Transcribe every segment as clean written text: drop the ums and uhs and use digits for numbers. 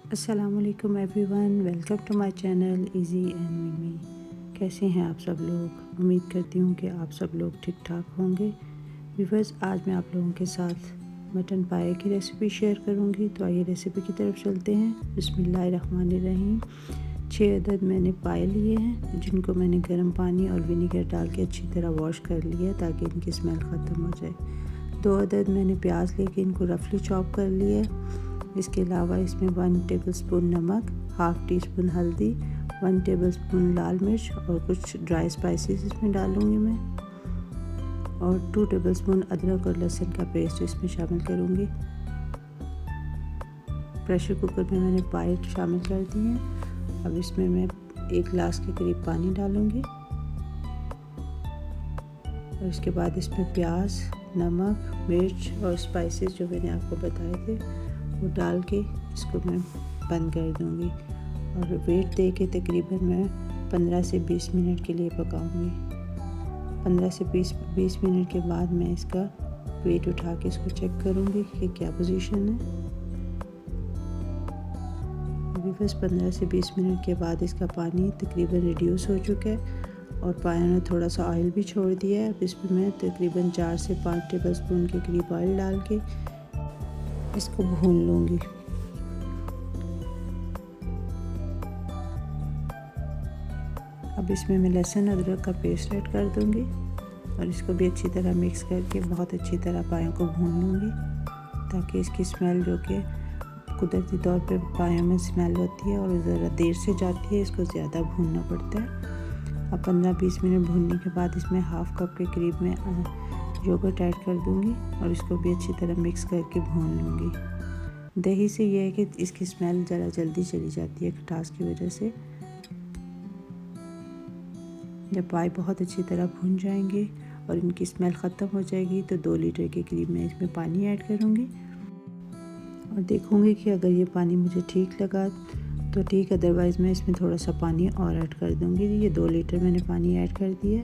अस्सलामुअलैकुम everyone, welcome to my channel Easy and Mimi. कैसे हैं आप सब लोग? उम्मीद करती हूँ कि आप सब लोग ठीक ठाक होंगे। व्यूअर्स, आज मैं आप लोगों के साथ मटन पाए की रेसिपी शेयर करूँगी। तो आइए रेसिपी की तरफ चलते हैं। बिस्मिल्लाहिर्रहमानिर्रहीम। 6 अदद मैंने पाए लिए हैं, जिनको मैंने गर्म पानी और विनीगर डाल के अच्छी तरह वॉश कर लिया ताकि इनकी स्मेल ख़त्म हो जाए। 2 अदद मैंने प्याज लेके इनको रफली चॉप कर लिया। इसके अलावा इसमें 1 टेबलस्पून नमक, हाफ़ टी स्पून हल्दी, 1 टेबलस्पून लाल मिर्च और कुछ ड्राई स्पाइसेस इसमें डालूँगी मैं, और 2 टेबलस्पून अदरक और लहसुन का पेस्ट इसमें शामिल करूँगी। प्रेशर कुकर में मैंने पाए शामिल कर दिए हैं। अब इसमें मैं 1 गिलास के करीब पानी डालूँगी और इसके बाद इसमें प्याज, नमक, मिर्च और स्पाइसेस जो मैंने आपको बताए थे वो डाल के इसको मैं बंद कर दूँगी और वेट दे के तकरीबन मैं 15 से 20 मिनट के लिए पकाऊँगी। 15 से 20 मिनट के बाद मैं इसका वेट उठा के इसको चेक करूँगी कि क्या पोजीशन है। अभी बस 15 से 20 मिनट के बाद इसका पानी तकरीबन रिड्यूस हो चुका है और पाए ने थोड़ा सा ऑयल भी छोड़ दिया है। अब इसमें मैं तकरीबन 4 से 5 टेबलस्पून के करीब ऑयल डाल के इसको भून लूँगी। अब इसमें मैं लहसुन अदरक का पेस्ट ऐड कर दूँगी और इसको भी अच्छी तरह मिक्स करके बहुत अच्छी तरह पायों को भून लूँगी ताकि इसकी स्मेल, जो कि कुदरती तौर पे पायों में स्मेल होती है और ज़रा देर से जाती है, इसको ज़्यादा भूनना पड़ता है। अब 15-20 मिनट भूनने के बाद इसमें हाफ़ कप के करीब में योगर्ट ऐड कर दूँगी और इसको भी अच्छी तरह मिक्स करके भून लूँगी। दही से ये है कि इसकी स्मेल ज़रा जल्दी चली जाती है खटास की वजह से। जब पाए बहुत अच्छी तरह भून जाएंगे और इनकी स्मेल ख़त्म हो जाएगी तो 2 लीटर के करीब मैं इसमें पानी ऐड करूँगी और देखूँगी कि अगर ये पानी मुझे ठीक लगा तो ठीक, अदरवाइज़ मैं इसमें थोड़ा सा पानी और ऐड कर दूँगी। ये 2 लीटर मैंने पानी ऐड कर दिया,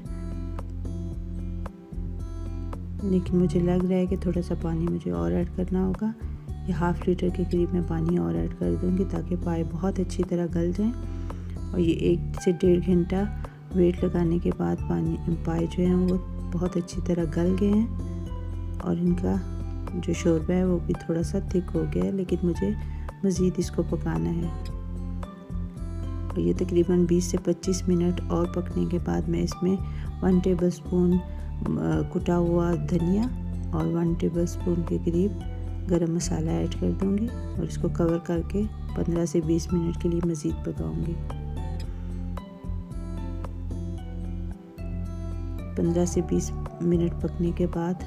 लेकिन मुझे लग रहा है कि थोड़ा सा पानी मुझे और ऐड करना होगा। ये हाफ़ लीटर के करीब मैं पानी और ऐड कर दूँगी ताकि पाए बहुत अच्छी तरह गल जाएं। और ये 1 से 1.5 घंटा वेट लगाने के बाद पाए जो हैं वो बहुत अच्छी तरह गल गए हैं और इनका जो शोरबा है वो भी थोड़ा सा थिक हो गया है, लेकिन मुझे मज़ीद इसको पकाना है। और ये तकरीबन 20 से 25 मिनट और पकने के बाद मैं इसमें 1 टेबलस्पून कुटा हुआ धनिया और 1 टेबलस्पून के करीब गरम मसाला ऐड कर दूंगी और इसको कवर करके 15 से 20 मिनट के लिए मज़ीद पकाऊंगी। 15 से 20 मिनट पकने के बाद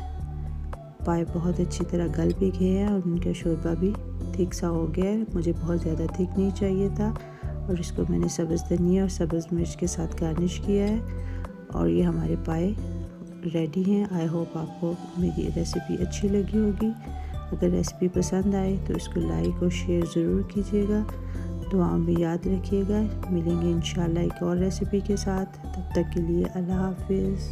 पाए बहुत अच्छी तरह गल भी गए हैं और उनका शोरबा भी थिक सा हो गया है। मुझे बहुत ज़्यादा थिक नहीं चाहिए था और इसको मैंने सब्ज़ धनिया और सब्ज़ मिर्च के साथ गार्निश किया है और ये हमारे पाए रेडी हैं। आई होप आपको मेरी रेसिपी अच्छी लगी होगी। अगर रेसिपी पसंद आए तो इसको लाइक और शेयर ज़रूर कीजिएगा। दुआओं में याद रखिएगा। मिलेंगे इंशाल्लाह एक और रेसिपी के साथ। तब तक के लिए अल्लाह हाफ़िज़।